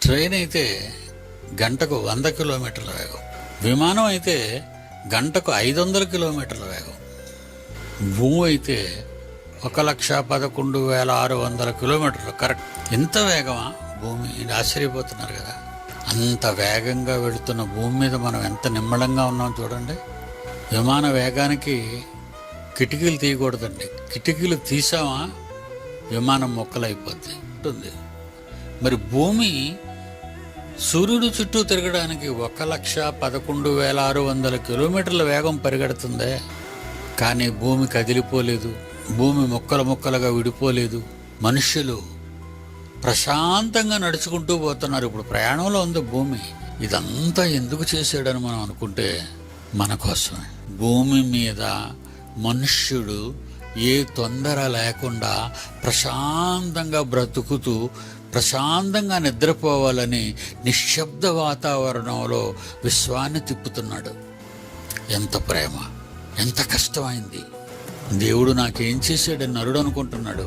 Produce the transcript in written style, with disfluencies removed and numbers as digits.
Train అయితే గంటకు 100 కిలోమీటర్ల వేగం, విమానం అయితే గంటకు 500 కిలోమీటర్ల వేగం, భూమి అయితే 1,11,600 కిలోమీటర్లు. కరెక్ట్. ఎంత వేగమా భూమి? ఆశ్చర్యపోతున్నారు కదా. అంత వేగంగా వెళుతున్న భూమి మీద మనం ఎంత నిమ్మడంగా ఉన్నాం చూడండి. విమాన వేగానికి కిటికీలు తీయకూడదండి. కిటికీలు తీసామా విమానం మొక్కలైపోద్ది ఉంటుంది. మరి భూమి సూర్యుడు చుట్టూ తిరగడానికి 1,11,600 కిలోమీటర్ల వేగం పరిగెడుతుందే, కానీ భూమి కదిలిపోలేదు, భూమి ముక్కలు ముక్కలుగా విడిపోలేదు. మనుష్యులు ప్రశాంతంగా నడుచుకుంటూ పోతున్నారు. ఇప్పుడు ప్రయాణంలో ఉంది భూమి. ఇదంతా ఎందుకు చేశాడని మనం అనుకుంటే మన కోసమే. భూమి మీద మనుష్యుడు ఏ తొందర లేకుండా ప్రశాంతంగా బ్రతుకుతూ ప్రశాంతంగా నిద్రపోవాలని నిశ్శబ్ద వాతావరణంలో విశ్వాన్ని తిప్పుతున్నాడు. ఎంత ప్రేమ, ఎంత కష్టమైంది. దేవుడు నాకేం చేశాడని నరుడు అనుకుంటున్నాడు.